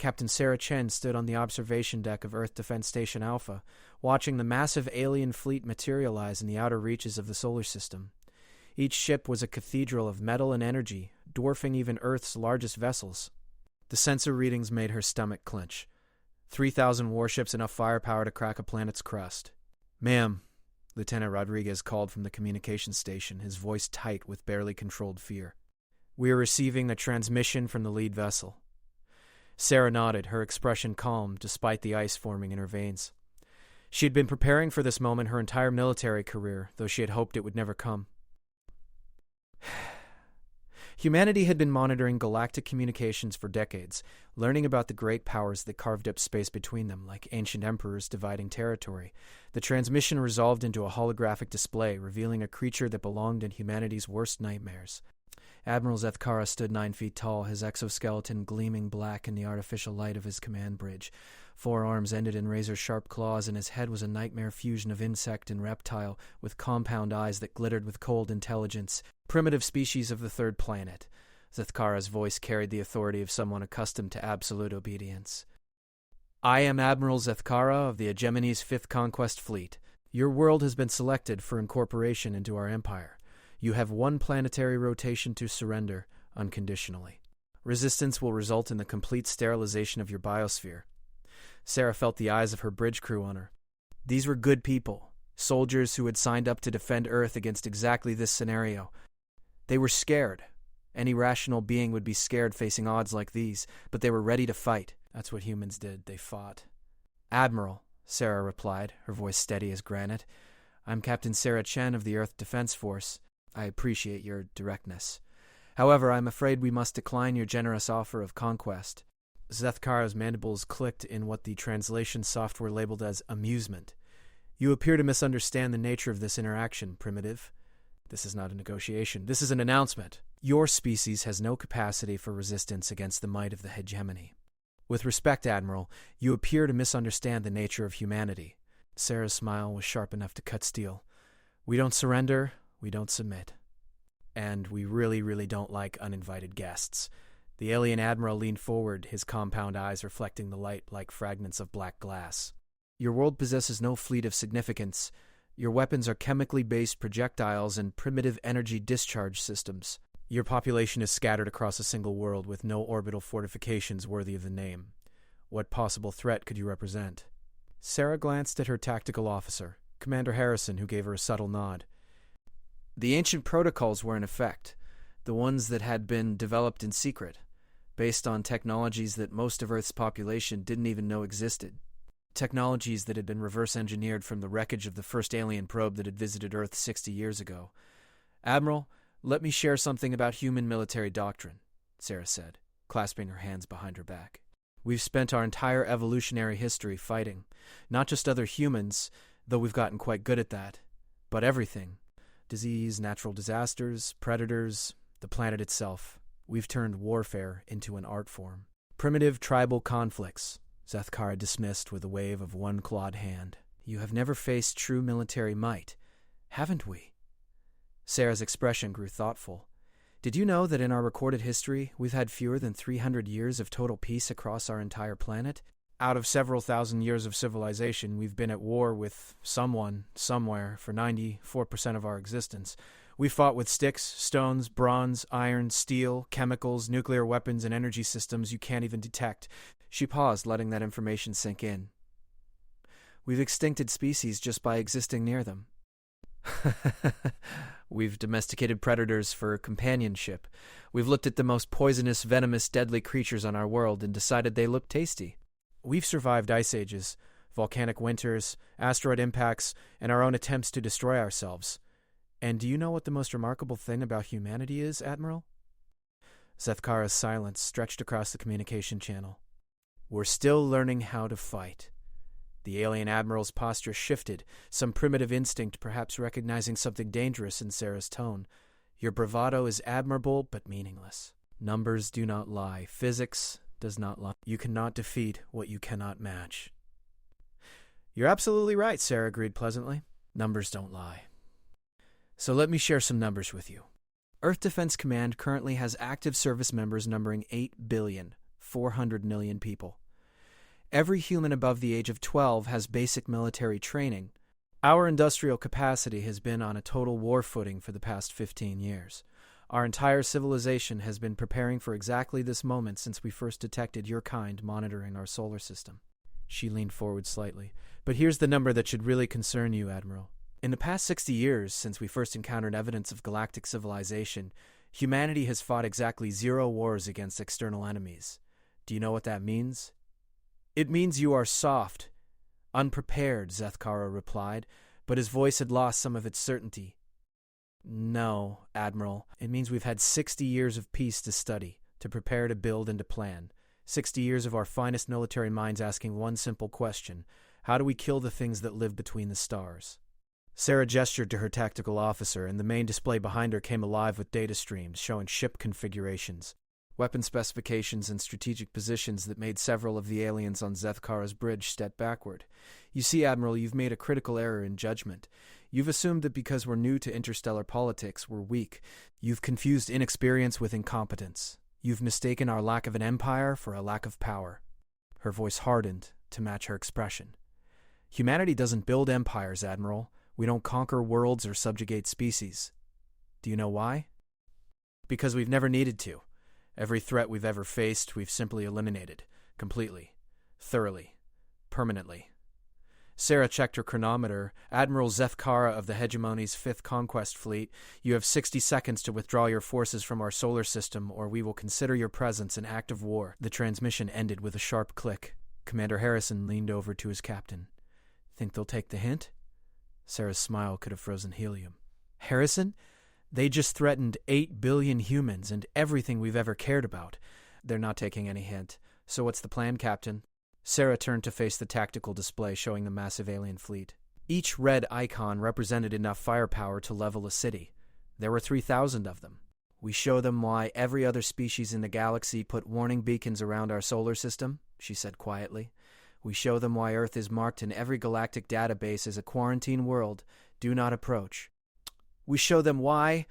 Captain Sarah Chen stood on the observation deck of Earth Defense Station Alpha, watching the massive alien fleet materialize in the outer reaches of the solar system. Each ship was a cathedral of metal and energy, dwarfing even Earth's largest vessels. The sensor readings made her stomach clench. 3,000 warships, enough firepower to crack a planet's crust. "Ma'am," Lieutenant Rodriguez called from the communications station, his voice tight with barely controlled fear. "We are receiving a transmission from the lead vessel." Sarah nodded, her expression calm despite the ice forming in her veins. She had been preparing for this moment her entire military career, though she had hoped it would never come. Humanity had been monitoring galactic communications for decades, learning about the great powers that carved up space between them, like ancient emperors dividing territory. The transmission resolved into a holographic display, revealing a creature that belonged in humanity's worst nightmares. Admiral Zethkara stood 9 feet tall, his exoskeleton gleaming black in the artificial light of his command bridge. 4 arms ended in razor-sharp claws, and his head was a nightmare fusion of insect and reptile, with compound eyes that glittered with cold intelligence. Primitive species of the third planet. Zethkara's voice carried the authority of someone accustomed to absolute obedience. "I am Admiral Zethkara of the Hegemony's 5th Conquest Fleet. Your world has been selected for incorporation into our empire. You have 1 planetary rotation to surrender, unconditionally. Resistance will result in the complete sterilization of your biosphere." Sarah felt the eyes of her bridge crew on her. These were good people, soldiers who had signed up to defend Earth against exactly this scenario. They were scared. Any rational being would be scared facing odds like these, but they were ready to fight. That's what humans did. They fought. "Admiral," Sarah replied, her voice steady as granite. "I'm Captain Sarah Chen of the Earth Defense Force. I appreciate your directness. However, I'm afraid we must decline your generous offer of conquest." Zethkara's mandibles clicked in what the translation software labeled as amusement. "You appear to misunderstand the nature of this interaction, primitive. This is not a negotiation. This is an announcement. Your species has no capacity for resistance against the might of the hegemony. With respect, Admiral, you appear to misunderstand the nature of humanity." Sarah's smile was sharp enough to cut steel. "We don't surrender, we don't submit. And we really, really don't like uninvited guests." The alien admiral leaned forward, his compound eyes reflecting the light like fragments of black glass. "Your world possesses no fleet of significance. Your weapons are chemically based projectiles and primitive energy discharge systems. Your population is scattered across a single world with no orbital fortifications worthy of the name. What possible threat could you represent?" Sarah glanced at her tactical officer, Commander Harrison, who gave her a subtle nod. The ancient protocols were in effect, the ones that had been developed in secret, based on technologies that most of Earth's population didn't even know existed. Technologies that had been reverse-engineered from the wreckage of the first alien probe that had visited Earth 60 years ago. "Admiral, let me share something about human military doctrine," Sarah said, clasping her hands behind her back. "We've spent our entire evolutionary history fighting, not just other humans, though we've gotten quite good at that, but everything. Disease, natural disasters, predators, the planet itself. We've turned warfare into an art form. Primitive tribal conflicts," Zethkara dismissed with a wave of one clawed hand. "You have never faced true military might, haven't we?" Sarah's expression grew thoughtful. "Did you know that in our recorded history, we've had fewer than 300 years of total peace across our entire planet? Out of several thousand years of civilization, we've been at war with someone, somewhere, for 94% of our existence. We fought with sticks, stones, bronze, iron, steel, chemicals, nuclear weapons, and energy systems you can't even detect." She paused, letting that information sink in. "We've extincted species just by existing near them." "We've domesticated predators for companionship. We've looked at the most poisonous, venomous, deadly creatures on our world and decided they look tasty. We've survived ice ages, volcanic winters, asteroid impacts, and our own attempts to destroy ourselves. And do you know what the most remarkable thing about humanity is, Admiral?" Zethkara's silence stretched across the communication channel. "We're still learning how to fight." The alien admiral's posture shifted, some primitive instinct perhaps recognizing something dangerous in Sarah's tone. "Your bravado is admirable but meaningless. Numbers do not lie. Physics does not lie. You cannot defeat what you cannot match." "You're absolutely right," Sarah agreed pleasantly. "Numbers don't lie. So let me share some numbers with you. Earth Defense Command currently has active service members numbering 8 billion, 400 million people. Every human above the age of 12 has basic military training. Our industrial capacity has been on a total war footing for the past 15 years. Our entire civilization has been preparing for exactly this moment since we first detected your kind monitoring our solar system. She leaned forward slightly. But here's the number that should really concern you, Admiral. In the past 60 years, since we first encountered evidence of galactic civilization, humanity has fought exactly 0 wars against external enemies. Do you know what that means? It means you are soft. Unprepared, Zethkara replied, but his voice had lost some of its certainty. No, Admiral. It means we've had 60 years of peace to study, to prepare, to build, and to plan. 60 years of our finest military minds asking one simple question. How do we kill the things that live between the stars? Sarah gestured to her tactical officer, and the main display behind her came alive with data streams showing ship configurations, weapon specifications, and strategic positions that made several of the aliens on Zethkara's bridge step backward. You see, Admiral, you've made a critical error in judgment. You've assumed that because we're new to interstellar politics, we're weak. You've confused inexperience with incompetence. You've mistaken our lack of an empire for a lack of power. Her voice hardened to match her expression. Humanity doesn't build empires, Admiral. We don't conquer worlds or subjugate species. Do you know why? Because we've never needed to. Every threat we've ever faced, we've simply eliminated. Completely. Thoroughly. Permanently. Sarah checked her chronometer. Admiral Zethkara of the Hegemony's 5th Conquest Fleet, you have 60 seconds to withdraw your forces from our solar system, or we will consider your presence an act of war. The transmission ended with a sharp click. Commander Harrison leaned over to his captain. Think they'll take the hint? Sarah's smile could have frozen helium. Harrison? They just threatened 8 billion humans and everything we've ever cared about. They're not taking any hint. So what's the plan, Captain? Sarah turned to face the tactical display showing the massive alien fleet. Each red icon represented enough firepower to level a city. There were 3,000 of them. We show them why every other species in the galaxy put warning beacons around our solar system, she said quietly. We show them why Earth is marked in every galactic database as a quarantine world. Do not approach. We show them why,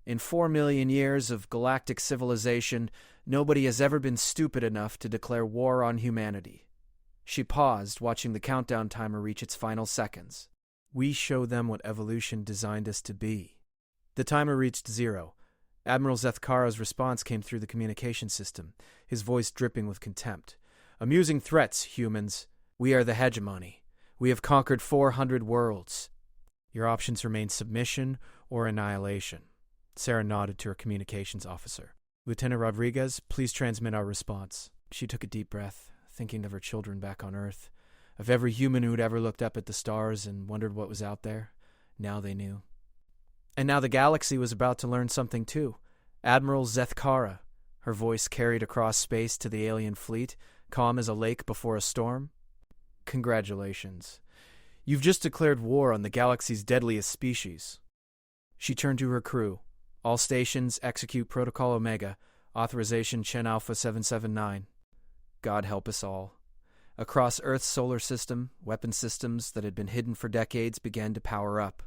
in 4 million years of galactic civilization, nobody has ever been stupid enough to declare war on humanity. She paused, watching the countdown timer reach its final seconds. We show them what evolution designed us to be. The timer reached 0. Admiral Zethkara's response came through the communication system, his voice dripping with contempt. Amusing threats, humans. We are the hegemony. We have conquered 400 worlds. Your options remain submission or annihilation. Sarah nodded to her communications officer. Lieutenant Rodriguez, please transmit our response. She took a deep breath, thinking of her children back on Earth, of every human who'd ever looked up at the stars and wondered what was out there. Now they knew. And now the galaxy was about to learn something too. Admiral Zethkara, her voice carried across space to the alien fleet, calm as a lake before a storm. Congratulations. You've just declared war on the galaxy's deadliest species. She turned to her crew. All stations, execute Protocol Omega. Authorization Chen Alpha 779. God help us all. Across Earth's solar system, weapon systems that had been hidden for decades began to power up.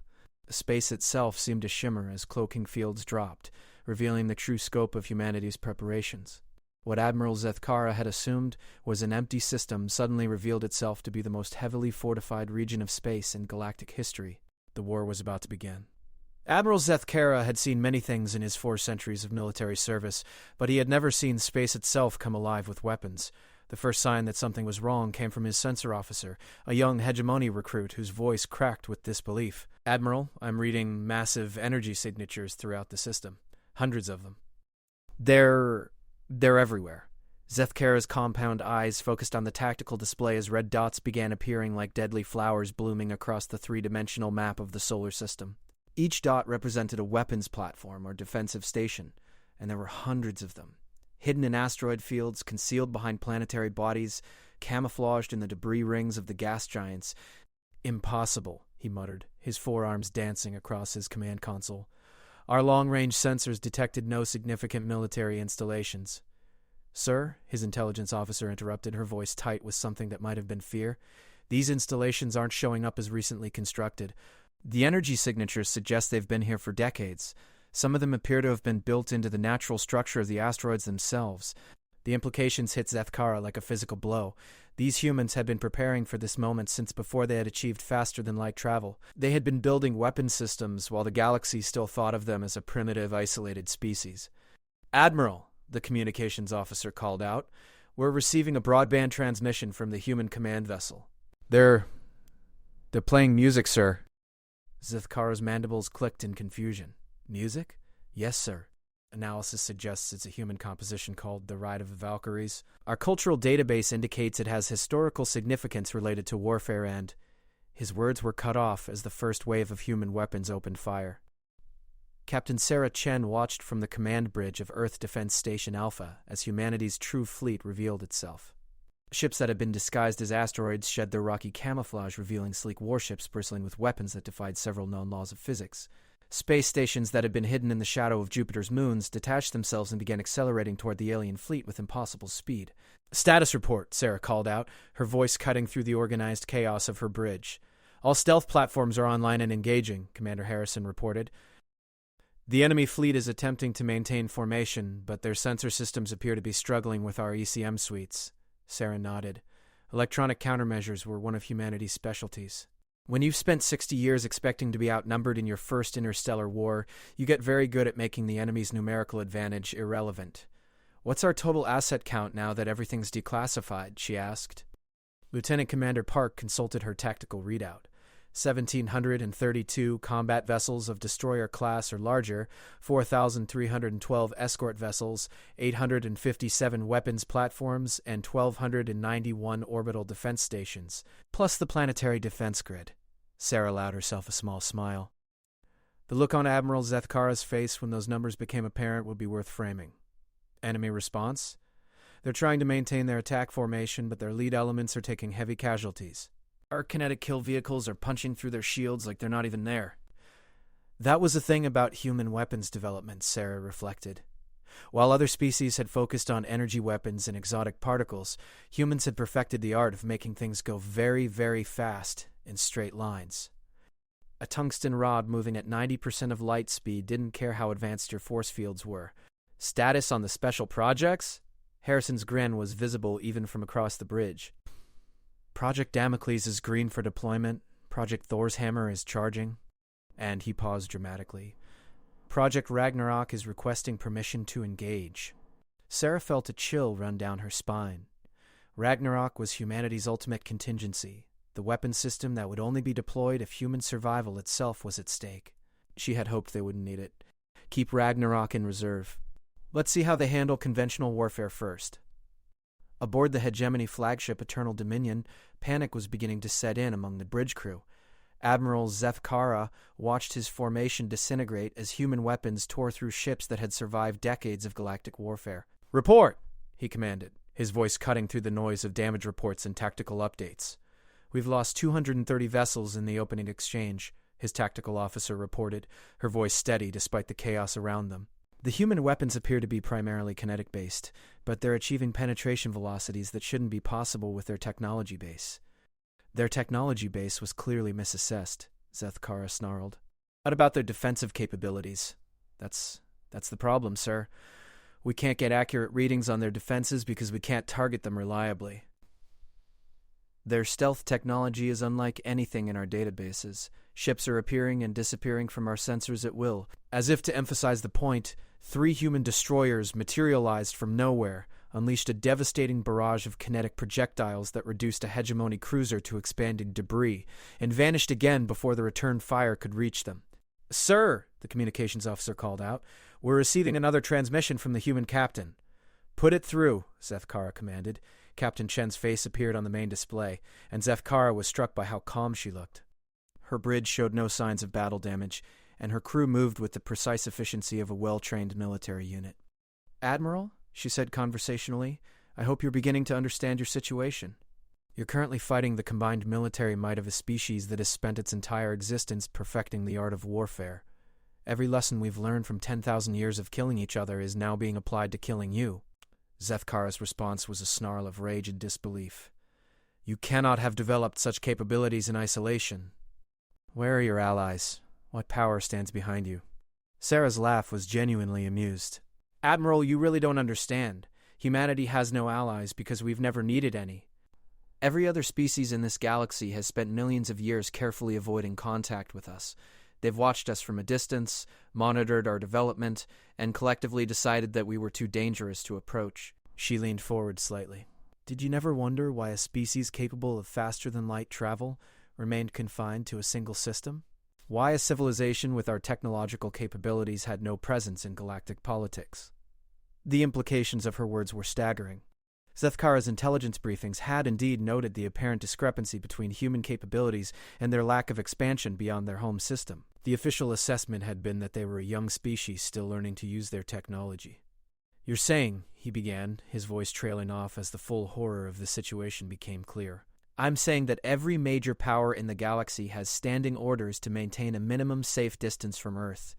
Space itself seemed to shimmer as cloaking fields dropped, revealing the true scope of humanity's preparations. What Admiral Zethkara had assumed was an empty system suddenly revealed itself to be the most heavily fortified region of space in galactic history. The war was about to begin. Admiral Zethkara had seen many things in his 4 centuries of military service, but he had never seen space itself come alive with weapons. The first sign that something was wrong came from his sensor officer, a young hegemony recruit whose voice cracked with disbelief. Admiral, I'm reading massive energy signatures throughout the system. Hundreds of them. They're everywhere. Zethkara's compound eyes focused on the tactical display as red dots began appearing like deadly flowers blooming across the 3-dimensional map of the solar system. Each dot represented a weapons platform or defensive station, and there were hundreds of them. Hidden in asteroid fields, concealed behind planetary bodies, camouflaged in the debris rings of the gas giants. Impossible, he muttered, his forearms dancing across his command console. Our long-range sensors detected no significant military installations. Sir, his intelligence officer interrupted, her voice tight with something that might have been fear. These installations aren't showing up as recently constructed. The energy signatures suggest they've been here for decades. Some of them appear to have been built into the natural structure of the asteroids themselves. The implications hit Zethkara like a physical blow. These humans had been preparing for this moment since before they had achieved faster-than-light travel. They had been building weapon systems while the galaxy still thought of them as a primitive, isolated species. "Admiral," the communications officer called out, "we're receiving a broadband transmission from the human command vessel." They're playing music, sir." Zethkara's mandibles clicked in confusion. "Music?" "Yes, sir. Analysis suggests it's a human composition called the Ride of the Valkyries. Our cultural database indicates it has historical significance related to warfare and—" His words were cut off as the first wave of human weapons opened fire. Captain Sarah Chen watched from the command bridge of Earth Defense Station Alpha as humanity's true fleet revealed itself. Ships that had been disguised as asteroids shed their rocky camouflage, revealing sleek warships bristling with weapons that defied several known laws of physics. Space stations that had been hidden in the shadow of Jupiter's moons detached themselves and began accelerating toward the alien fleet with impossible speed. "Status report," Sarah called out, her voice cutting through the organized chaos of her bridge. "All stealth platforms are online and engaging," Commander Harrison reported. "The enemy fleet is attempting to maintain formation, but their sensor systems appear to be struggling with our ECM suites." Sarah nodded. Electronic countermeasures were one of humanity's specialties. When you've spent 60 years expecting to be outnumbered in your first interstellar war, you get very good at making the enemy's numerical advantage irrelevant. "What's our total asset count now that everything's declassified?" she asked. Lieutenant Commander Park consulted her tactical readout. 1,732 combat vessels of destroyer class or larger, 4,312 escort vessels, 857 weapons platforms, and 1,291 orbital defense stations, plus the planetary defense grid. Sarah allowed herself a small smile. The look on Admiral Zethkara's face when those numbers became apparent would be worth framing. Enemy response? They're trying to maintain their attack formation, but their lead elements are taking heavy casualties. Our kinetic kill vehicles are punching through their shields like they're not even there. That was the thing about human weapons development, Sarah reflected. While other species had focused on energy weapons and exotic particles, humans had perfected the art of making things go very, very fast in straight lines. A tungsten rod moving at 90% of light speed didn't care how advanced your force fields were. Status on the special projects? Harrison's grin was visible even from across the bridge. Project Damocles is green for deployment. Project Thor's hammer is charging. And he paused dramatically. Project Ragnarok is requesting permission to engage. Sarah felt a chill run down her spine. Ragnarok was humanity's ultimate contingency, the weapon system that would only be deployed if human survival itself was at stake. She had hoped they wouldn't need it. Keep Ragnarok in reserve. Let's see how they handle conventional warfare first. Aboard the hegemony flagship Eternal Dominion, panic was beginning to set in among the bridge crew. Admiral Zethkara watched his formation disintegrate as human weapons tore through ships that had survived decades of galactic warfare. "Report!" he commanded, his voice cutting through the noise of damage reports and tactical updates. "We've lost 230 vessels in the opening exchange," his tactical officer reported, her voice steady despite the chaos around them. The human weapons appear to be primarily kinetic-based, but they're achieving penetration velocities that shouldn't be possible with their technology base. Their technology base was clearly misassessed, Zethkara snarled. What about their defensive capabilities? That's the problem, sir. We can't get accurate readings on their defenses because we can't target them reliably. Their stealth technology is unlike anything in our databases. Ships are appearing and disappearing from our sensors at will. As if to emphasize the point, 3 human destroyers materialized from nowhere, unleashed a devastating barrage of kinetic projectiles that reduced a hegemony cruiser to expanding debris, and vanished again before the return fire could reach them. "Sir," the communications officer called out, "we're receiving another transmission from the human captain." "Put it through," Zethkara commanded. Captain Chen's face appeared on the main display, and Zethkara was struck by how calm she looked. Her bridge showed no signs of battle damage, and her crew moved with the precise efficiency of a well-trained military unit. "Admiral," she said conversationally, "I hope you're beginning to understand your situation. You're currently fighting the combined military might of a species that has spent its entire existence perfecting the art of warfare. Every lesson we've learned from 10,000 years of killing each other is now being applied to killing you." Zethkara's response was a snarl of rage and disbelief. "You cannot have developed such capabilities in isolation. Where are your allies? What power stands behind you?" Sarah's laugh was genuinely amused. "Admiral, you really don't understand. Humanity has no allies because we've never needed any. Every other species in this galaxy has spent millions of years carefully avoiding contact with us. They've watched us from a distance, monitored our development, and collectively decided that we were too dangerous to approach. She leaned forward slightly. Did you never wonder why a species capable of faster-than-light travel remained confined to a single system? Why a civilization with our technological capabilities had no presence in galactic politics? The implications of her words were staggering. Zethkara's intelligence briefings had indeed noted the apparent discrepancy between human capabilities and their lack of expansion beyond their home system. The official assessment had been that they were a young species still learning to use their technology. "You're saying," he began, his voice trailing off as the full horror of the situation became clear. "I'm saying that every major power in the galaxy has standing orders to maintain a minimum safe distance from Earth.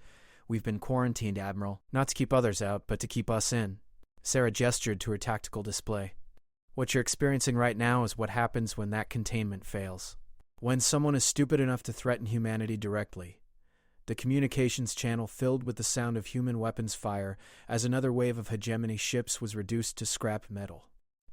We've been quarantined, Admiral, not to keep others out, but to keep us in." Sarah gestured to her tactical display. "What you're experiencing right now is what happens when that containment fails. When someone is stupid enough to threaten humanity directly. The communications channel filled with the sound of human weapons fire as another wave of hegemony ships was reduced to scrap metal.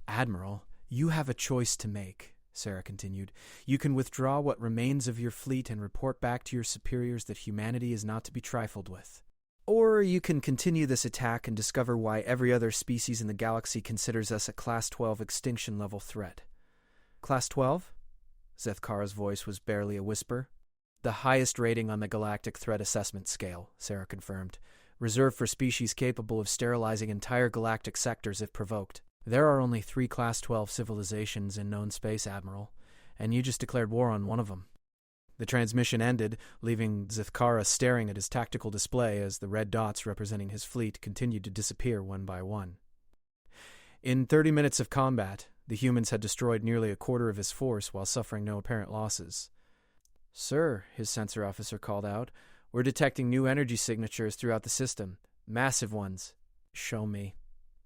Admiral, you have a choice to make," Sarah continued. "You can withdraw what remains of your fleet and report back to your superiors that humanity is not to be trifled with. Or you can continue this attack and discover why every other species in the galaxy considers us a Class 12 extinction-level threat." "Class 12? Zethkara's voice was barely a whisper. "The highest rating on the Galactic Threat Assessment Scale," Sarah confirmed. "Reserved for species capable of sterilizing entire galactic sectors if provoked. There are only 3 Class 12 civilizations in known space, Admiral, and you just declared war on one of them." The transmission ended, leaving Zethkara staring at his tactical display as the red dots representing his fleet continued to disappear one by one. In 30 minutes of combat, the humans had destroyed nearly a quarter of his force while suffering no apparent losses. "Sir," his sensor officer called out, "we're detecting new energy signatures throughout the system. Massive ones." "Show me."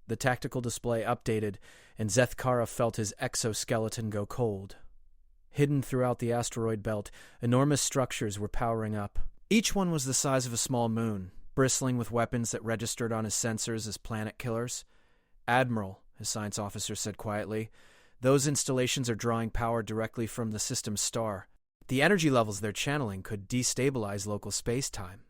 The tactical display updated, and Zethkara felt his exoskeleton go cold. Hidden throughout the asteroid belt, enormous structures were powering up. Each one was the size of a small moon, bristling with weapons that registered on his sensors as planet killers. "Admiral," his science officer said quietly, "those installations are drawing power directly from the system's star. The energy levels they're channeling could destabilize local space-time."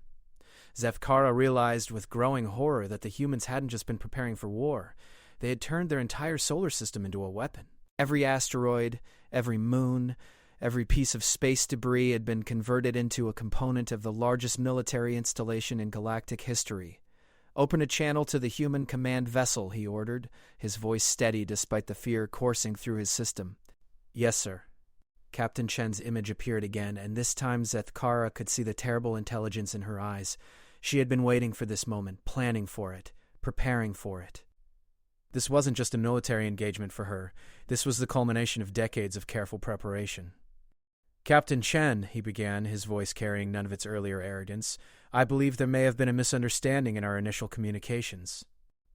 Zethkara realized with growing horror that the humans hadn't just been preparing for war. They had turned their entire solar system into a weapon. Every asteroid, every moon, every piece of space debris had been converted into a component of the largest military installation in galactic history. "Open a channel to the human command vessel," he ordered, his voice steady despite the fear coursing through his system. "Yes, sir." Captain Chen's image appeared again, and this time Zethkara could see the terrible intelligence in her eyes. She had been waiting for this moment, planning for it, preparing for it. This wasn't just a military engagement for her. This was the culmination of decades of careful preparation. "Captain Chen," he began, his voice carrying none of its earlier arrogance, "I believe there may have been a misunderstanding in our initial communications."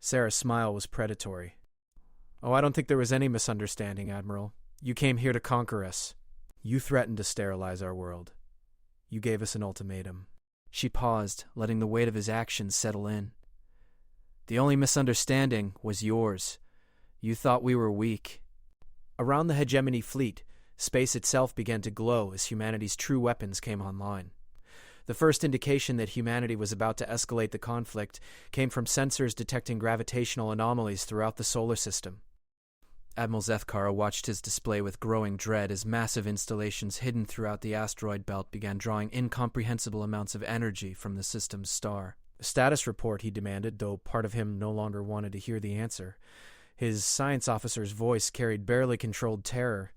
Sarah's smile was predatory. "Oh, I don't think there was any misunderstanding, Admiral. You came here to conquer us. You threatened to sterilize our world. You gave us an ultimatum." She paused, letting the weight of his actions settle in. "The only misunderstanding was yours. You thought we were weak." Around the hegemony fleet, space itself began to glow as humanity's true weapons came online. The first indication that humanity was about to escalate the conflict came from sensors detecting gravitational anomalies throughout the solar system. Admiral Zethkara watched his display with growing dread as massive installations hidden throughout the asteroid belt began drawing incomprehensible amounts of energy from the system's star. "A status report," he demanded, though part of him no longer wanted to hear the answer. His science officer's voice carried barely controlled terror.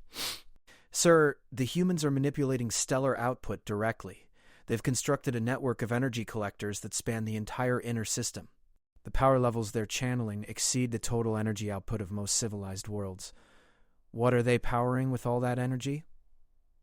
"Sir, the humans are manipulating stellar output directly. They've constructed a network of energy collectors that span the entire inner system. The power levels they're channeling exceed the total energy output of most civilized worlds. What are they powering with all that energy?"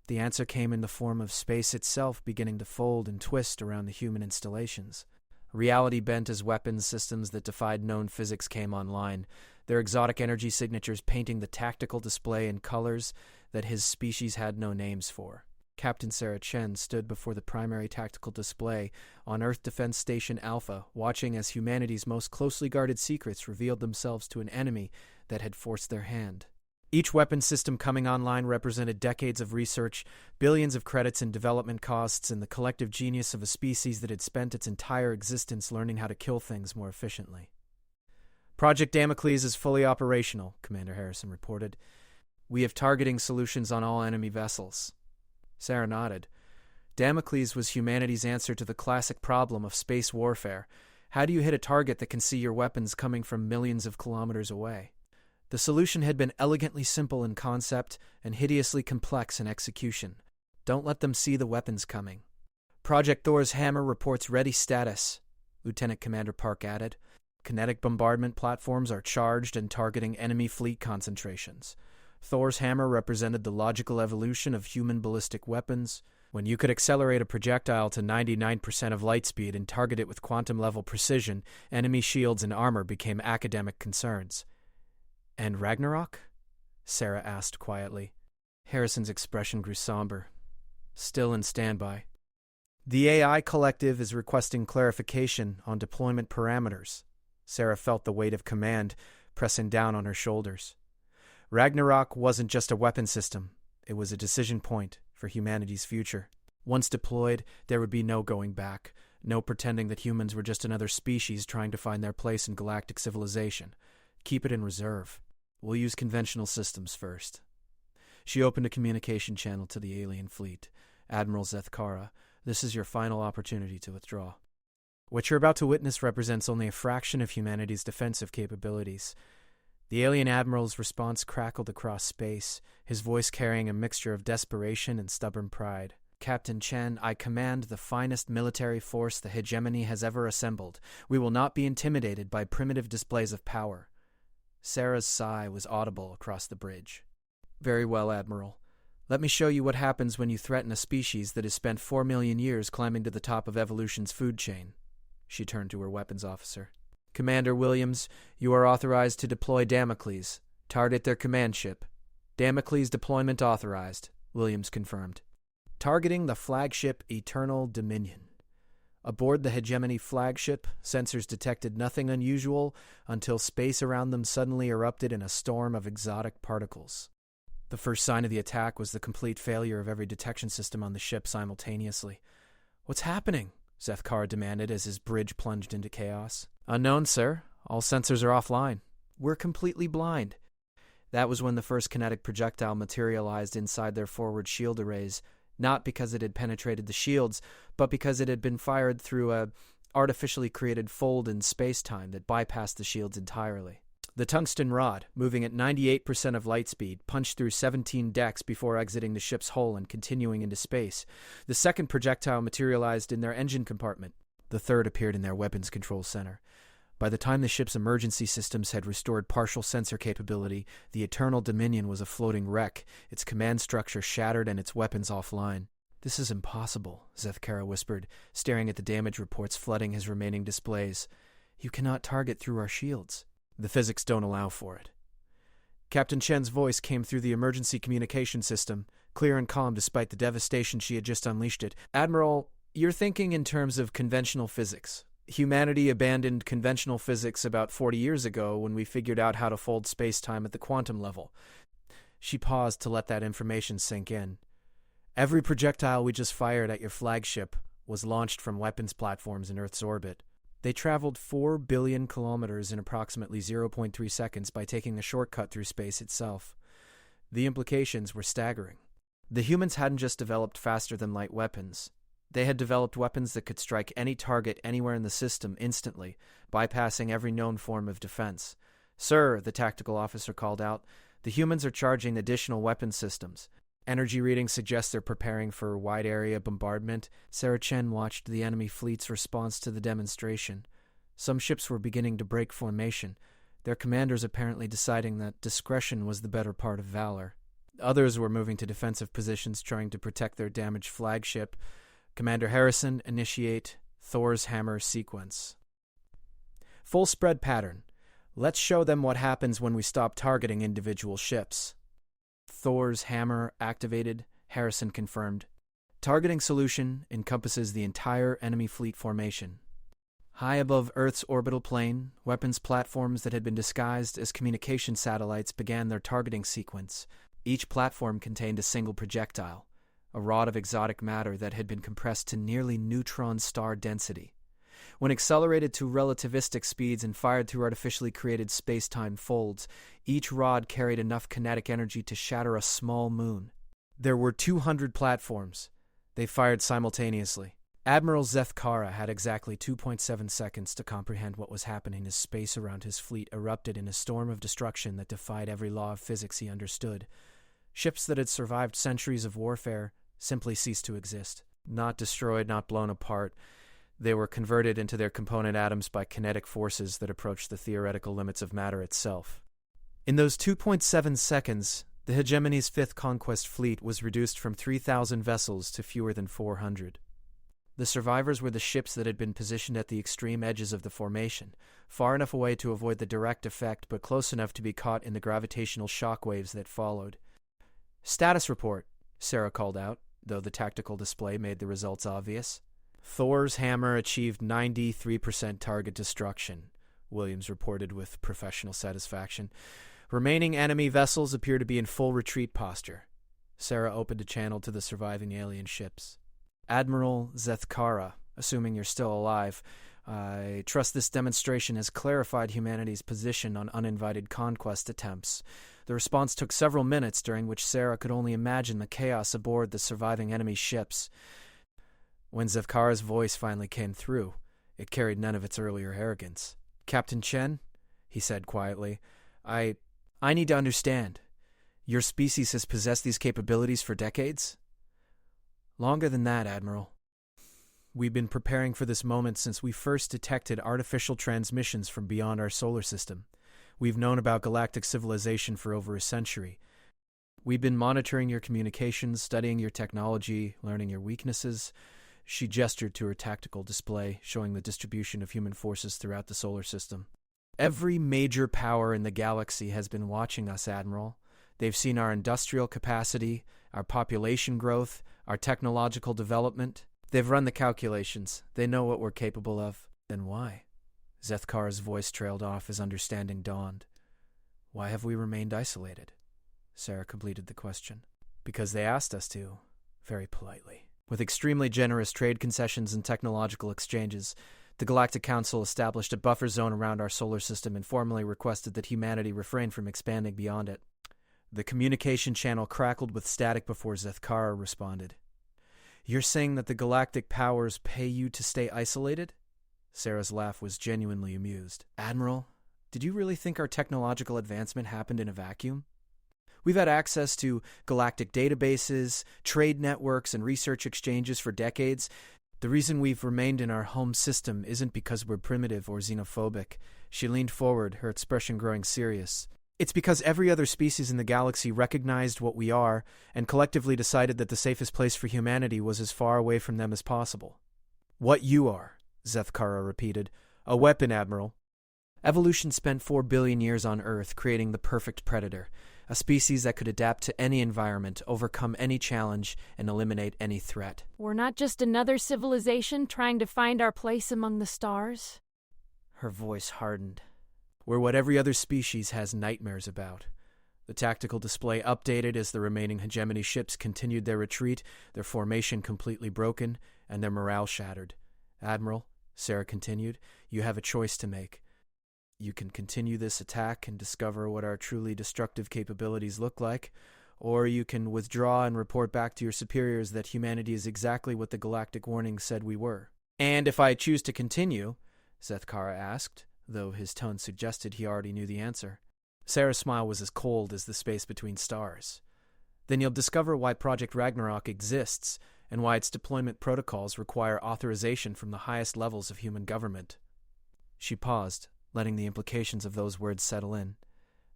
The answer came in the form of space itself beginning to fold and twist around the human installations. Reality bent as weapons systems that defied known physics came online, their exotic energy signatures painting the tactical display in colors that his species had no names for. Captain Sarah Chen stood before the primary tactical display on Earth Defense Station Alpha, watching as humanity's most closely guarded secrets revealed themselves to an enemy that had forced their hand. Each weapon system coming online represented decades of research, billions of credits in development costs, and the collective genius of a species that had spent its entire existence learning how to kill things more efficiently. Project Damocles is fully operational, Commander Harrison reported. We have targeting solutions on all enemy vessels. Sarah nodded. Damocles was humanity's answer to the classic problem of space warfare. How do you hit a target that can see your weapons coming from millions of kilometers away? The solution had been elegantly simple in concept and hideously complex in execution. Don't let them see the weapons coming. Project Thor's hammer reports ready status, Lieutenant Commander Park added. Kinetic bombardment platforms are charged and targeting enemy fleet concentrations. Thor's hammer represented the logical evolution of human ballistic weapons. When you could accelerate a projectile to 99% of light speed and target it with quantum-level precision, enemy shields and armor became academic concerns. And Ragnarok? Sarah asked quietly. Harrison's expression grew somber. Still in standby. The AI Collective is requesting clarification on deployment parameters. Sarah felt the weight of command pressing down on her shoulders. Ragnarok wasn't just a weapon system. It was a decision point for humanity's future. Once deployed, there would be no going back, no pretending that humans were just another species trying to find their place in galactic civilization. Keep it in reserve. We'll use conventional systems first. She opened a communication channel to the alien fleet. Admiral Zethkara, this is your final opportunity to withdraw. What you're about to witness represents only a fraction of humanity's defensive capabilities. The alien admiral's response crackled across space, his voice carrying a mixture of desperation and stubborn pride. Captain Chen, I command the finest military force the hegemony has ever assembled. We will not be intimidated by primitive displays of power. Sarah's sigh was audible across the bridge. Very well, Admiral. Let me show you what happens when you threaten a species that has spent 4 million years climbing to the top of evolution's food chain. She turned to her weapons officer. Commander Williams, you are authorized to deploy Damocles. Target their command ship. Damocles deployment authorized, Williams confirmed. Targeting the flagship Eternal Dominion. Aboard the Hegemony flagship, sensors detected nothing unusual until space around them suddenly erupted in a storm of exotic particles. The first sign of the attack was the complete failure of every detection system on the ship simultaneously. What's happening? Zethkar demanded as his bridge plunged into chaos. Unknown, sir. All sensors are offline. We're completely blind. That was when the first kinetic projectile materialized inside their forward shield arrays, not because it had penetrated the shields, but because it had been fired through a artificially created fold in space-time that bypassed the shields entirely. The tungsten rod, moving at 98% of light speed, punched through 17 decks before exiting the ship's hull and continuing into space. The second projectile materialized in their engine compartment. The third appeared in their weapons control center. By the time the ship's emergency systems had restored partial sensor capability, the Eternal Dominion was a floating wreck, its command structure shattered and its weapons offline. This is impossible, Zethkara whispered, staring at the damage reports flooding his remaining displays. You cannot target through our shields. The physics don't allow for it. Captain Chen's voice came through the emergency communication system, clear and calm despite the devastation she had just unleashed it. Admiral, you're thinking in terms of conventional physics. Humanity abandoned conventional physics about 40 years ago when we figured out how to fold space-time at the quantum level. She paused to let that information sink in. Every projectile we just fired at your flagship was launched from weapons platforms in Earth's orbit. They traveled 4 billion kilometers in approximately 0.3 seconds by taking a shortcut through space itself. The implications were staggering. The humans hadn't just developed faster-than-light weapons. They had developed weapons that could strike any target anywhere in the system instantly, bypassing every known form of defense. Sir, the tactical officer called out, the humans are charging additional weapon systems. Energy readings suggest they're preparing for wide-area bombardment. Sarah Chen watched the enemy fleet's response to the demonstration. Some ships were beginning to break formation, their commanders apparently deciding that discretion was the better part of valor. Others were moving to defensive positions trying to protect their damaged flagship. Commander Harrison, initiate Thor's hammer sequence. Full spread pattern. Let's show them what happens when we stop targeting individual ships. Thor's hammer activated, Harrison confirmed. Targeting solution encompasses the entire enemy fleet formation. High above Earth's orbital plane, weapons platforms that had been disguised as communication satellites began their targeting sequence. Each platform contained a single projectile, a rod of exotic matter that had been compressed to nearly neutron star density. When accelerated to relativistic speeds and fired through artificially created space-time folds, each rod carried enough kinetic energy to shatter a small moon. There were 200 platforms. They fired simultaneously. Admiral Zethkara had exactly 2.7 seconds to comprehend what was happening as space around his fleet erupted in a storm of destruction that defied every law of physics he understood. Ships that had survived centuries of warfare simply ceased to exist. Not destroyed, not blown apart. They were converted into their component atoms by kinetic forces that approached the theoretical limits of matter itself. In those 2.7 seconds, the hegemony's Fifth Conquest fleet was reduced from 3,000 vessels to fewer than 400. The survivors were the ships that had been positioned at the extreme edges of the formation, far enough away to avoid the direct effect but close enough to be caught in the gravitational shockwaves that followed. "Status report," Sarah called out, though the tactical display made the results obvious. "Thor's hammer achieved 93% target destruction," Williams reported with professional satisfaction. "Remaining enemy vessels appear to be in full retreat posture." Sarah opened a channel to the surviving alien ships. "Admiral Zethkara, assuming you're still alive, I trust this demonstration has clarified humanity's position on uninvited conquest attempts. The response took several minutes, during which Sarah could only imagine the chaos aboard the surviving enemy ships. When Zethkara's voice finally came through, it carried none of its earlier arrogance. "Captain Chen," he said quietly, I need to understand. Your species has possessed these capabilities for decades?" "Longer than that, Admiral. We've been preparing for this moment since we first detected artificial transmissions from beyond our solar system. We've known about galactic civilization for over a century. We've been monitoring your communications, studying your technology, learning your weaknesses." She gestured to her tactical display, showing the distribution of human forces throughout the solar system. "Every major power in the galaxy has been watching us, Admiral. They've seen our industrial capacity, our population growth, our technological development. They've run the calculations. They know what we're capable of." "Then why?" Zethkar's voice trailed off as understanding dawned. "Why have we remained isolated?" Sarah completed the question. "Because they asked us to, very politely. With extremely generous trade concessions and technological exchanges, the Galactic Council established a buffer zone around our solar system and formally requested that humanity refrain from expanding beyond it." The communication channel crackled with static before Zethkara responded. "You're saying that the galactic powers pay you to stay isolated?" Sarah's laugh was genuinely amused. "Admiral, did you really think our technological advancement happened in a vacuum? We've had access to galactic databases, trade networks, and research exchanges for decades. The reason we've remained in our home system isn't because we're primitive or xenophobic." She leaned forward, her expression growing serious. "It's because every other species in the galaxy recognized what we are and collectively decided that the safest place for humanity was as far away from them as possible." "What you are," Zethkara repeated. "A weapon, Admiral. Evolution spent 4 billion years on Earth creating the perfect predator, a species that could adapt to any environment, overcome any challenge, and eliminate any threat." "We're not just another civilization trying to find our place among the stars?" Her voice hardened. "We're what every other species has nightmares about." The tactical display updated as the remaining hegemony ships continued their retreat, their formation completely broken, and their morale shattered. "Admiral," Sarah continued, "you have a choice to make. You can continue this attack and discover what our truly destructive capabilities look like, or you can withdraw and report back to your superiors that humanity is exactly what the galactic warning said we were." "And if I choose to continue?" Zethkara asked, though his tone suggested he already knew the answer. Sarah's smile was as cold as the space between stars. "Then you'll discover why Project Ragnarok exists and why its deployment protocols require authorization from the highest levels of human government." She paused, letting the implications of those words settle in.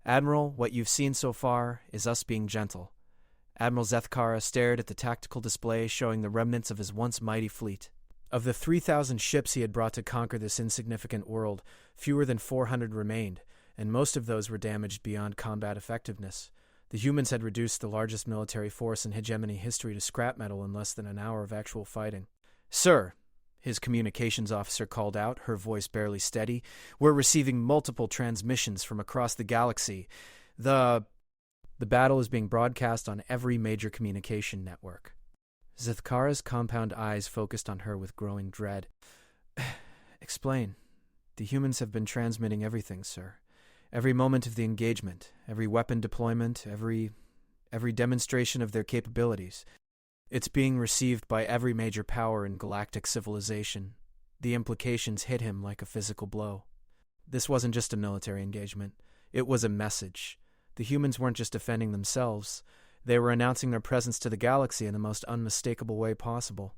"Admiral, what you've seen so far is us being gentle." Admiral Zethkara stared at the tactical display showing the remnants of his once mighty fleet. Of the 3,000 ships he had brought to conquer this insignificant world, fewer than 400 remained, and most of those were damaged beyond combat effectiveness. The humans had reduced the largest military force in hegemony history to scrap metal in less than an hour of actual fighting. "Sir," his communications officer called out, her voice barely steady, "we're receiving multiple transmissions from across the galaxy. The battle is being broadcast on every major communication network." Zethkara's compound eyes focused on her with growing dread. "Explain. The humans have been transmitting everything, sir. Every moment of the engagement, every weapon deployment, every demonstration of their capabilities. It's being received by every major power in galactic civilization." The implications hit him like a physical blow. This wasn't just a military engagement. It was a message. The humans weren't just defending themselves. They were announcing their presence to the galaxy in the most unmistakable way possible.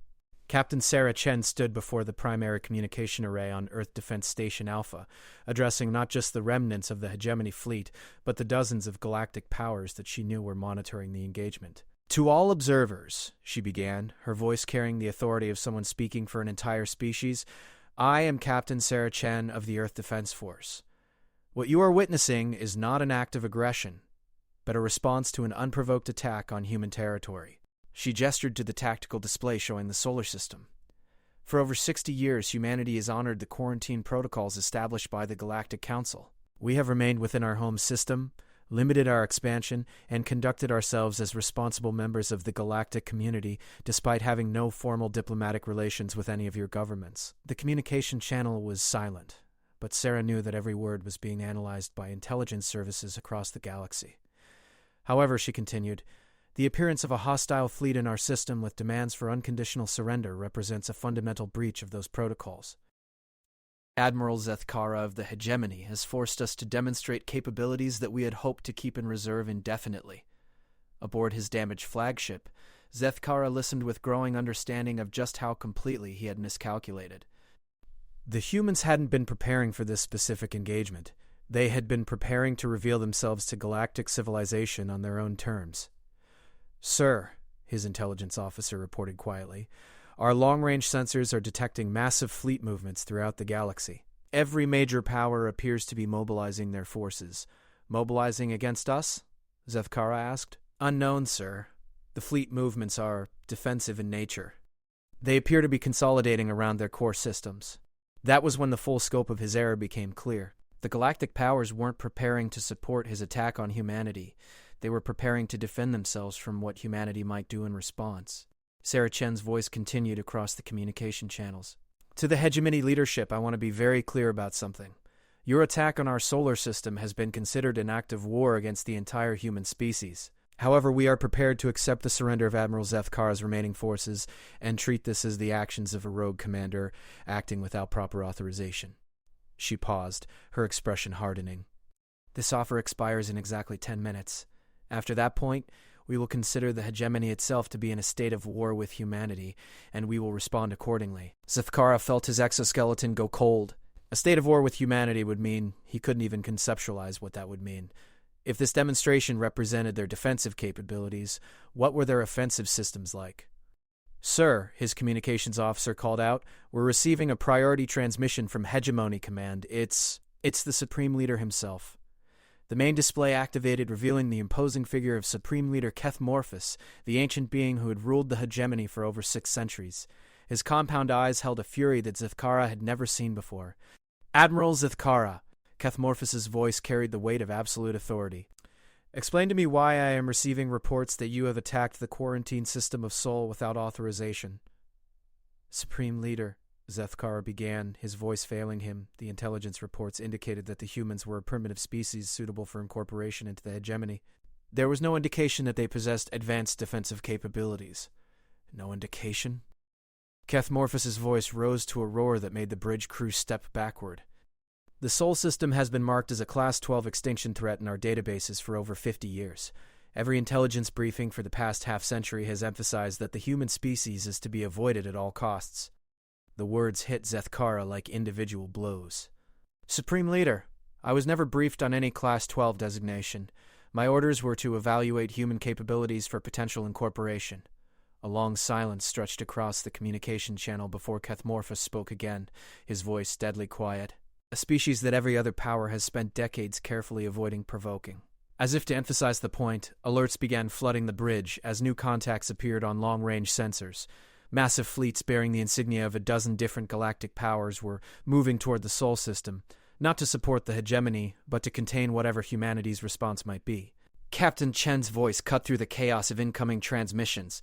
Captain Sarah Chen stood before the primary communication array on Earth Defense Station Alpha, addressing not just the remnants of the hegemony fleet, but the dozens of galactic powers that she knew were monitoring the engagement. "To all observers," she began, her voice carrying the authority of someone speaking for an entire species, "I am Captain Sarah Chen of the Earth Defense Force. What you are witnessing is not an act of aggression, but a response to an unprovoked attack on human territory." She gestured to the tactical display showing the solar system. "For over 60 years, humanity has honored the quarantine protocols established by the Galactic Council. We have remained within our home system, limited our expansion, and conducted ourselves as responsible members of the galactic community, despite having no formal diplomatic relations with any of your governments." The communication channel was silent, but Sarah knew that every word was being analyzed by intelligence services across the galaxy. "However," she continued, "the appearance of a hostile fleet in our system with demands for unconditional surrender represents a fundamental breach of those protocols. Admiral Zethkara of the Hegemony has forced us to demonstrate capabilities that we had hoped to keep in reserve indefinitely." Aboard his damaged flagship, Zethkara listened with growing understanding of just how completely he had miscalculated. The humans hadn't been preparing for this specific engagement. They had been preparing to reveal themselves to galactic civilization on their own terms. "Sir," his intelligence officer reported quietly, "our long-range sensors are detecting massive fleet movements throughout the galaxy. Every major power appears to be mobilizing their forces." "Mobilizing against us?" Zethkara asked. "Unknown, sir. The fleet movements are defensive in nature. They appear to be consolidating around their core systems." That was when the full scope of his error became clear. The galactic powers weren't preparing to support his attack on humanity. They were preparing to defend themselves from what humanity might do in response. Sarah Chen's voice continued across the communication channels. "To the hegemony leadership, I want to be very clear about something. Your attack on our solar system has been considered an act of war against the entire human species. However, we are prepared to accept the surrender of Admiral Zethkara's remaining forces and treat this as the actions of a rogue commander acting without proper authorization." She paused, her expression hardening. "This offer expires in exactly 10 minutes. After that point, we will consider the hegemony itself to be in a state of war with humanity, and we will respond accordingly." Zethkara felt his exoskeleton go cold. A state of war with humanity would mean he couldn't even conceptualize what that would mean. If this demonstration represented their defensive capabilities, what were their offensive systems like? "Sir," his communications officer called out, "we're receiving a priority transmission from Hegemony Command. It's the Supreme Leader himself." The main display activated, revealing the imposing figure of Supreme Leader Keth Morphus, the ancient being who had ruled the hegemony for over 6 centuries. His compound eyes held a fury that Zethkara had never seen before. "Admiral Zethkara," Keth Morphus's voice carried the weight of absolute authority. "Explain to me why I am receiving reports that you have attacked the quarantine system of Sol without authorization." "Supreme Leader," Zethkara began, his voice failing him. The intelligence reports indicated that the humans were a primitive species suitable for incorporation into the hegemony. There was no indication that they possessed advanced defensive capabilities. "No indication?" Keth Morphus's voice rose to a roar that made the bridge crew step backward. "The Sol system has been marked as a Class 12 extinction threat in our databases for over 50 years. Every intelligence briefing for the past half-century has emphasized that the human species is to be avoided at all costs." The words hit Zethkara like individual blows. "Supreme Leader, I was never briefed on any Class 12 designation. My orders were to evaluate human capabilities for potential incorporation." A long silence stretched across the communication channel before Keth Morphus spoke again, his voice deadly quiet. "A species that every other power has spent decades carefully avoiding provoking. As if to emphasize the point, alerts began flooding the bridge as new contacts appeared on long-range sensors. Massive fleets bearing the insignia of a dozen different galactic powers were moving toward the Sol system, not to support the hegemony, but to contain whatever humanity's response might be. Captain Chen's voice cut through the chaos of incoming transmissions.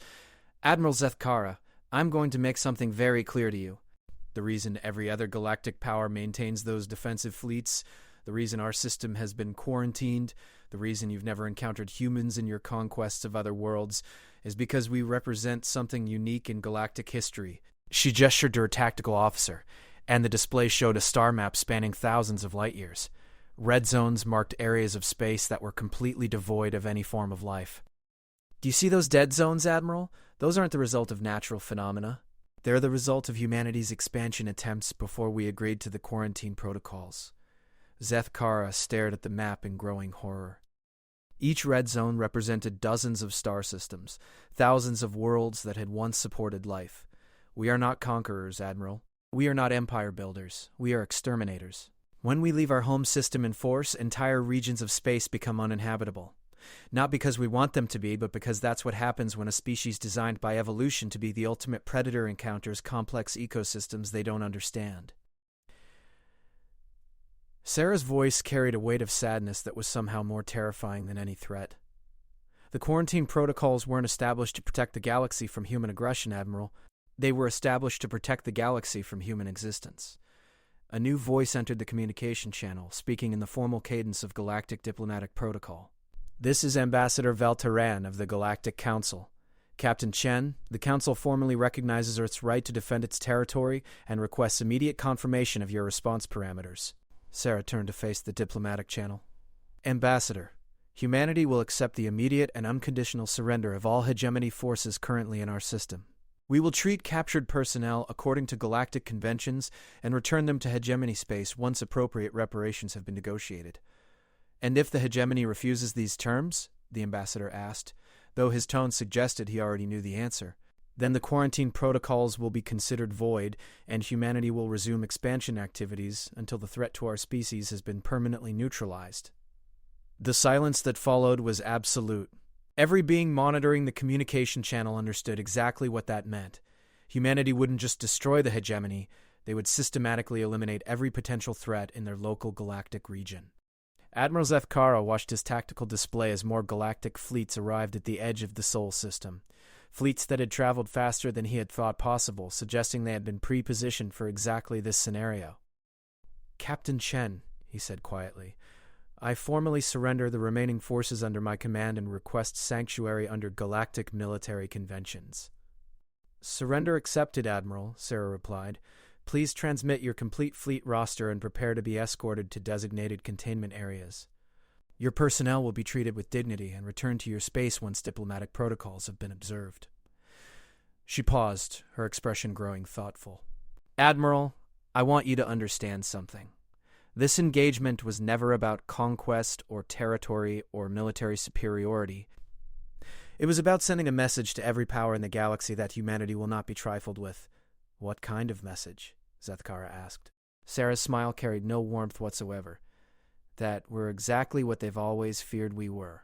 "Admiral Zethkara, I'm going to make something very clear to you. The reason every other galactic power maintains those defensive fleets, the reason our system has been quarantined, the reason you've never encountered humans in your conquests of other worlds, is because we represent something unique in galactic history." She gestured to her tactical officer, and the display showed a star map spanning thousands of light years. Red zones marked areas of space that were completely devoid of any form of life. "Do you see those dead zones, Admiral? Those aren't the result of natural phenomena. They're the result of humanity's expansion attempts before we agreed to the quarantine protocols." Zethkara stared at the map in growing horror. Each red zone represented dozens of star systems, thousands of worlds that had once supported life. "We are not conquerors, Admiral. We are not empire builders. We are exterminators. When we leave our home system in force, entire regions of space become uninhabitable. Not because we want them to be, but because that's what happens when a species designed by evolution to be the ultimate predator encounters complex ecosystems they don't understand." Sarah's voice carried a weight of sadness that was somehow more terrifying than any threat. "The quarantine protocols weren't established to protect the galaxy from human aggression, Admiral. They were established to protect the galaxy from human existence." A new voice entered the communication channel, speaking in the formal cadence of galactic diplomatic protocol. "This is Ambassador Valteran of the Galactic Council. Captain Chen, the Council formally recognizes its right to defend its territory and requests immediate confirmation of your response parameters." Sarah turned to face the diplomatic channel. "Ambassador, humanity will accept the immediate and unconditional surrender of all hegemony forces currently in our system. We will treat captured personnel according to galactic conventions and return them to hegemony space once appropriate reparations have been negotiated." "And if the hegemony refuses these terms?" the ambassador asked, though his tone suggested he already knew the answer. "Then the quarantine protocols will be considered void, and humanity will resume expansion activities until the threat to our species has been permanently neutralized." The silence that followed was absolute. Every being monitoring the communication channel understood exactly what that meant. Humanity wouldn't just destroy the hegemony, they would systematically eliminate every potential threat in their local galactic region. Admiral Zethkara watched his tactical display as more galactic fleets arrived at the edge of the Sol system. Fleets that had traveled faster than he had thought possible, suggesting they had been pre-positioned for exactly this scenario. "Captain Chen," he said quietly, "I formally surrender the remaining forces under my command and request sanctuary under galactic military conventions." "Surrender accepted, Admiral," Sarah replied. "Please transmit your complete fleet roster and prepare to be escorted to designated containment areas. Your personnel will be treated with dignity and returned to your space once diplomatic protocols have been observed." She paused, her expression growing thoughtful. "Admiral, I want you to understand something. This engagement was never about conquest or territory or military superiority. It was about sending a message to every power in the galaxy that humanity will not be trifled with." "What kind of message?" Zethkara asked. Sarah's smile carried no warmth whatsoever. "That we're exactly what they've always feared we were.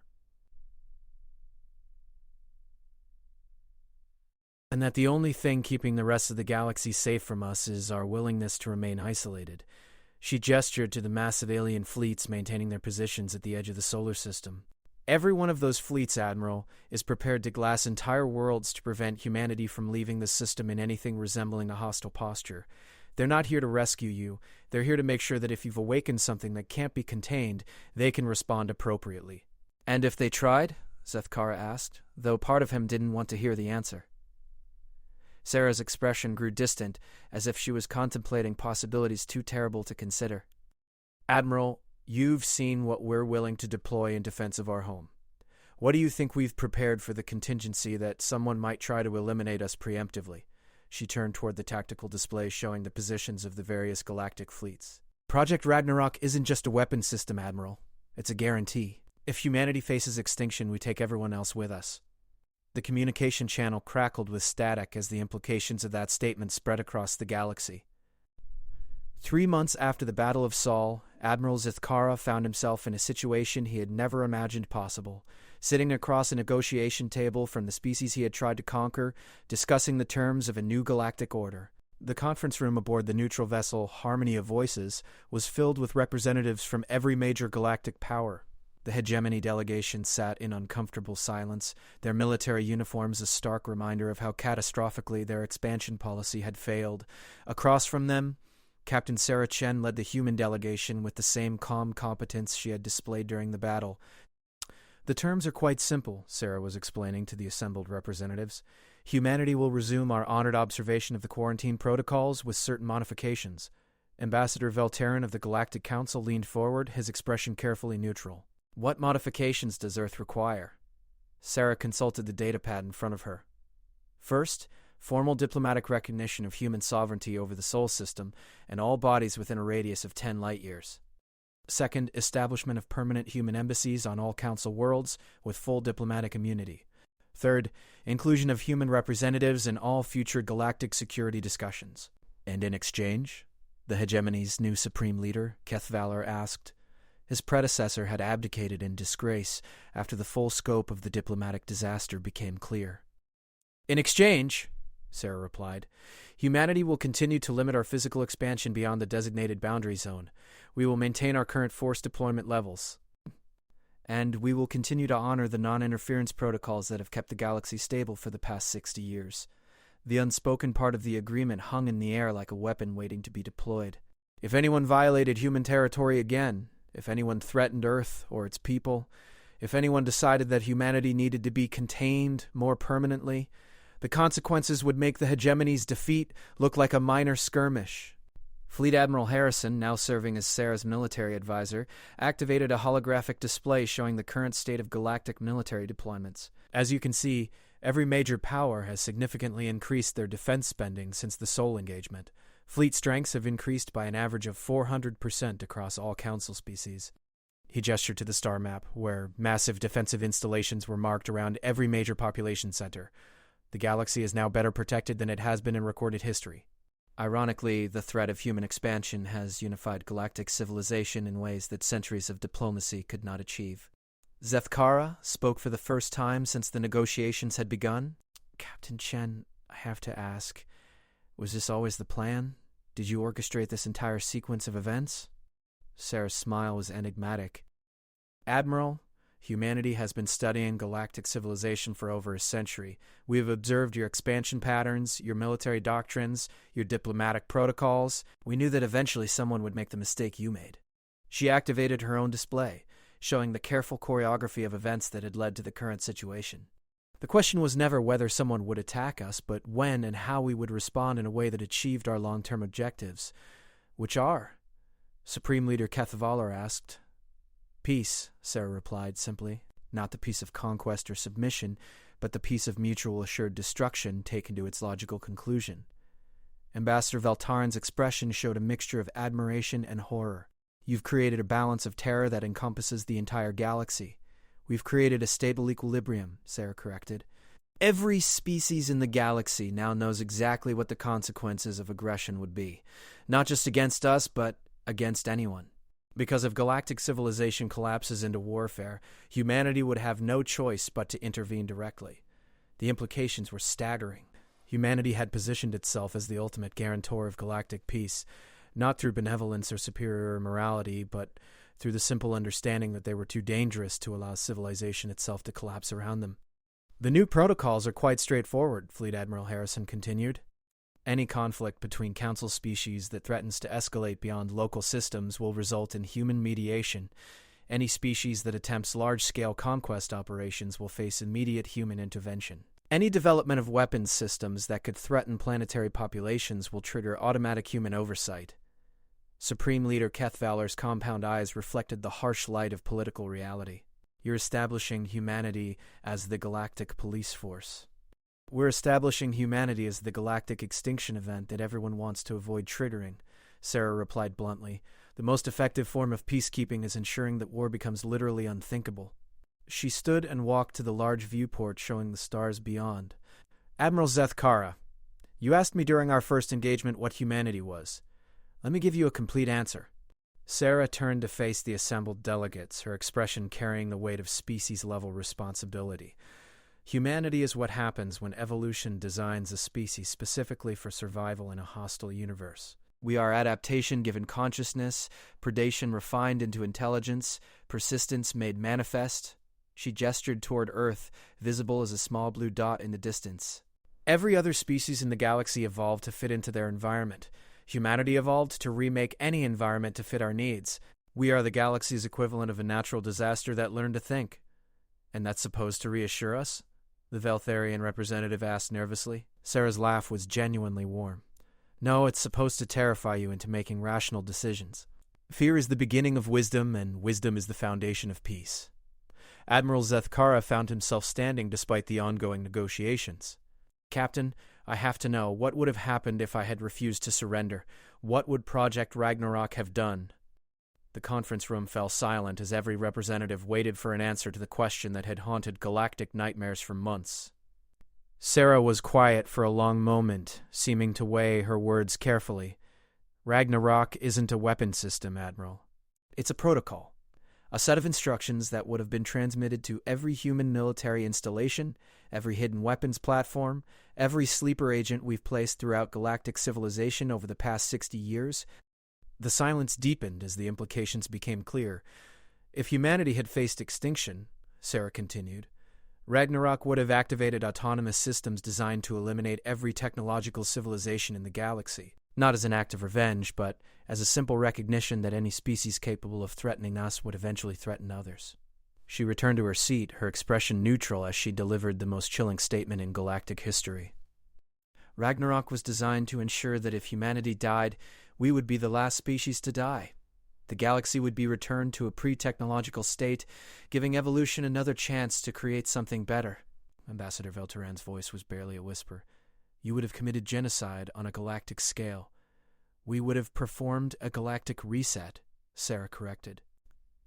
And that the only thing keeping the rest of the galaxy safe from us is our willingness to remain isolated." She gestured to the massive alien fleets maintaining their positions at the edge of the solar system. "Every one of those fleets, Admiral, is prepared to glass entire worlds to prevent humanity from leaving the system in anything resembling a hostile posture. They're not here to rescue you. They're here to make sure that if you've awakened something that can't be contained, they can respond appropriately." "And if they tried?" Zethkara asked, though part of him didn't want to hear the answer. Sarah's expression grew distant, as if she was contemplating possibilities too terrible to consider. "Admiral, you've seen what we're willing to deploy in defense of our home. What do you think we've prepared for the contingency that someone might try to eliminate us preemptively?" She turned toward the tactical display showing the positions of the various galactic fleets. "Project Ragnarok isn't just a weapons system, Admiral. It's a guarantee. If humanity faces extinction, we take everyone else with us." The communication channel crackled with static as the implications of that statement spread across the galaxy. 3 months after the Battle of Sol, Admiral Zithkara found himself in a situation he had never imagined possible, sitting across a negotiation table from the species he had tried to conquer, discussing the terms of a new galactic order. The conference room aboard the neutral vessel Harmony of Voices was filled with representatives from every major galactic power. The hegemony delegation sat in uncomfortable silence, their military uniforms a stark reminder of how catastrophically their expansion policy had failed. Across from them, Captain Sarah Chen led the human delegation with the same calm competence she had displayed during the battle. The terms are quite simple, Sarah was explaining to the assembled representatives. Humanity will resume our honored observation of the quarantine protocols with certain modifications. Ambassador Velterin of the Galactic Council leaned forward, his expression carefully neutral. What modifications does Earth require? Sarah consulted the datapad in front of her. First, formal diplomatic recognition of human sovereignty over the Sol system and all bodies within a radius of 10 light-years. Second, establishment of permanent human embassies on all Council worlds with full diplomatic immunity. Third, inclusion of human representatives in all future galactic security discussions. And in exchange? The hegemony's new supreme leader, Keth Valor, asked. His predecessor had abdicated in disgrace after the full scope of the diplomatic disaster became clear. In exchange, Sarah replied, humanity will continue to limit our physical expansion beyond the designated boundary zone. We will maintain our current force deployment levels. And we will continue to honor the non-interference protocols that have kept the galaxy stable for the past 60 years. The unspoken part of the agreement hung in the air like a weapon waiting to be deployed. If anyone violated human territory again, if anyone threatened Earth or its people, if anyone decided that humanity needed to be contained more permanently, the consequences would make the hegemony's defeat look like a minor skirmish. Fleet Admiral Harrison, now serving as Sarah's military advisor, activated a holographic display showing the current state of galactic military deployments. As you can see, every major power has significantly increased their defense spending since the Sol engagement. Fleet strengths have increased by an average of 400% across all Council species. He gestured to the star map, where massive defensive installations were marked around every major population center. The galaxy is now better protected than it has been in recorded history. Ironically, the threat of human expansion has unified galactic civilization in ways that centuries of diplomacy could not achieve. Zethkara spoke for the first time since the negotiations had begun. Captain Chen, I have to ask, was this always the plan? Did you orchestrate this entire sequence of events? Sarah's smile was enigmatic. Admiral, humanity has been studying galactic civilization for over a century. We have observed your expansion patterns, your military doctrines, your diplomatic protocols. We knew that eventually someone would make the mistake you made. She activated her own display, showing the careful choreography of events that had led to the current situation. The question was never whether someone would attack us, but when and how we would respond in a way that achieved our long-term objectives. Which are? Supreme Leader Keth Valor asked. Peace, Sarah replied simply. Not the peace of conquest or submission, but the peace of mutual assured destruction taken to its logical conclusion. Ambassador Veltarin's expression showed a mixture of admiration and horror. You've created a balance of terror that encompasses the entire galaxy. We've created a stable equilibrium, Sarah corrected. Every species in the galaxy now knows exactly what the consequences of aggression would be. Not just against us, but against anyone. Because if galactic civilization collapses into warfare, humanity would have no choice but to intervene directly. The implications were staggering. Humanity had positioned itself as the ultimate guarantor of galactic peace, not through benevolence or superior morality, but through the simple understanding that they were too dangerous to allow civilization itself to collapse around them. The new protocols are quite straightforward, Fleet Admiral Harrison continued. Any conflict between Council species that threatens to escalate beyond local systems will result in human mediation. Any species that attempts large-scale conquest operations will face immediate human intervention. Any development of weapons systems that could threaten planetary populations will trigger automatic human oversight. Supreme Leader Keth Valor's compound eyes reflected the harsh light of political reality. You're establishing humanity as the galactic police force. We're establishing humanity as the galactic extinction event that everyone wants to avoid triggering, Sarah replied bluntly. The most effective form of peacekeeping is ensuring that war becomes literally unthinkable. She stood and walked to the large viewport showing the stars beyond. Admiral Zethkara, you asked me during our first engagement what humanity was. Let me give you a complete answer. Sarah turned to face the assembled delegates, her expression carrying the weight of species-level responsibility. Humanity is what happens when evolution designs a species specifically for survival in a hostile universe. We are adaptation given consciousness, predation refined into intelligence, persistence made manifest. She gestured toward Earth, visible as a small blue dot in the distance. Every other species in the galaxy evolved to fit into their environment. Humanity evolved to remake any environment to fit our needs. We are the galaxy's equivalent of a natural disaster that learned to think. And that's supposed to reassure us? The Veltharian representative asked nervously. Sarah's laugh was genuinely warm. No, it's supposed to terrify you into making rational decisions. Fear is the beginning of wisdom, and wisdom is the foundation of peace. Admiral Zethkara found himself standing despite the ongoing negotiations. Captain, I have to know, what would have happened if I had refused to surrender? What would Project Ragnarok have done? The conference room fell silent as every representative waited for an answer to the question that had haunted galactic nightmares for months. Sarah was quiet for a long moment, seeming to weigh her words carefully. Ragnarok isn't a weapon system, Admiral. It's a protocol. A set of instructions that would have been transmitted to every human military installation, every hidden weapons platform, every sleeper agent we've placed throughout galactic civilization over the past 60 years. The silence deepened as the implications became clear. If humanity had faced extinction, Sarah continued, Ragnarok would have activated autonomous systems designed to eliminate every technological civilization in the galaxy. Not as an act of revenge, but as a simple recognition that any species capable of threatening us would eventually threaten others. She returned to her seat, her expression neutral as she delivered the most chilling statement in galactic history. Ragnarok was designed to ensure that if humanity died, we would be the last species to die. The galaxy would be returned to a pre-technological state, giving evolution another chance to create something better. Ambassador Velteran's voice was barely a whisper. You would have committed genocide on a galactic scale. We would have performed a galactic reset, Sarah corrected.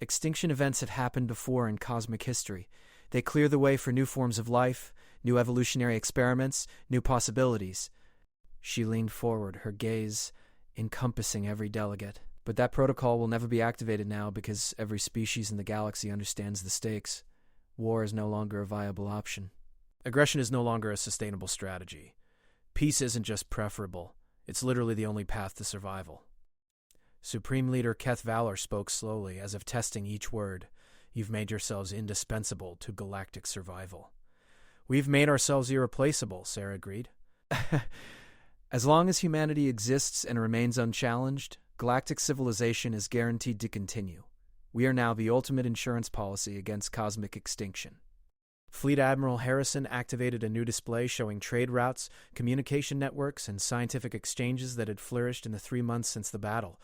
Extinction events have happened before in cosmic history. They clear the way for new forms of life, new evolutionary experiments, new possibilities. She leaned forward, her gaze encompassing every delegate. But that protocol will never be activated now because every species in the galaxy understands the stakes. War is no longer a viable option. Aggression is no longer a sustainable strategy. Peace isn't just preferable. It's literally the only path to survival. Supreme Leader Keth Valor spoke slowly, as if testing each word. You've made yourselves indispensable to galactic survival. We've made ourselves irreplaceable, Sarah agreed. As long as humanity exists and remains unchallenged, galactic civilization is guaranteed to continue. We are now the ultimate insurance policy against cosmic extinction. Fleet Admiral Harrison activated a new display showing trade routes, communication networks, and scientific exchanges that had flourished in the 3 months since the battle.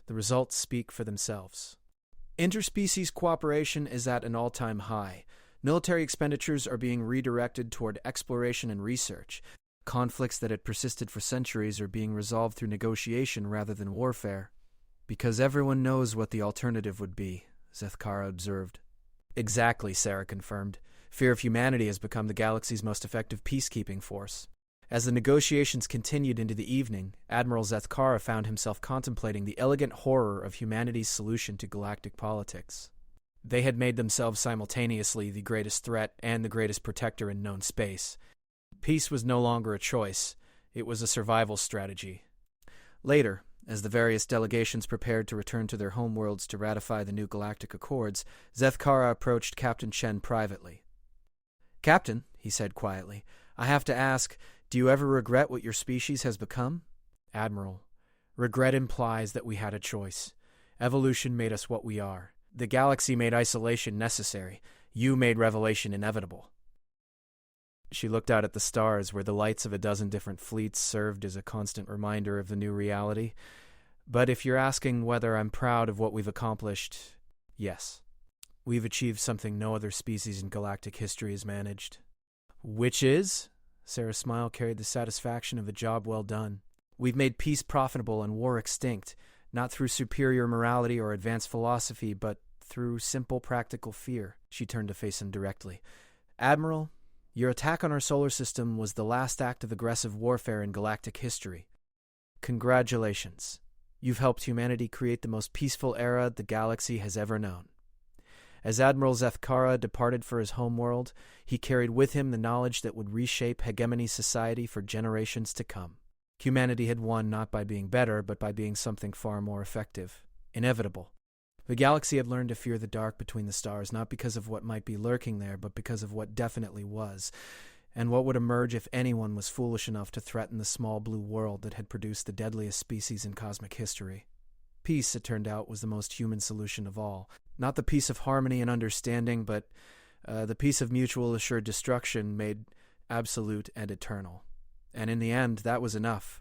The results speak for themselves. Interspecies cooperation is at an all-time high. Military expenditures are being redirected toward exploration and research. Conflicts that had persisted for centuries are being resolved through negotiation rather than warfare. Because everyone knows what the alternative would be, Zethkara observed. Exactly, Sarah confirmed. Fear of humanity has become the galaxy's most effective peacekeeping force. As the negotiations continued into the evening, Admiral Zethkara found himself contemplating the elegant horror of humanity's solution to galactic politics. They had made themselves simultaneously the greatest threat and the greatest protector in known space. Peace was no longer a choice. It was a survival strategy. Later, as the various delegations prepared to return to their homeworlds to ratify the new galactic accords, Zethkara approached Captain Chen privately. Captain, he said quietly, I have to ask, do you ever regret what your species has become? Admiral, regret implies that we had a choice. Evolution made us what we are. The galaxy made isolation necessary. You made revelation inevitable. She looked out at the stars where the lights of a dozen different fleets served as a constant reminder of the new reality. But if you're asking whether I'm proud of what we've accomplished, yes. We've achieved something no other species in galactic history has managed. Which is? Sarah's smile carried the satisfaction of a job well done. We've made peace profitable and war extinct, not through superior morality or advanced philosophy, but through simple practical fear. She turned to face him directly. Admiral, your attack on our solar system was the last act of aggressive warfare in galactic history. Congratulations. You've helped humanity create the most peaceful era the galaxy has ever known. As Admiral Zethkara departed for his homeworld, he carried with him the knowledge that would reshape hegemony society for generations to come. Humanity had won not by being better, but by being something far more effective, inevitable. The galaxy had learned to fear the dark between the stars, not because of what might be lurking there, but because of what definitely was, and what would emerge if anyone was foolish enough to threaten the small blue world that had produced the deadliest species in cosmic history. Peace, it turned out, was the most human solution of all. Not the peace of harmony and understanding, but the peace of mutual assured destruction made absolute and eternal. And in the end, that was enough.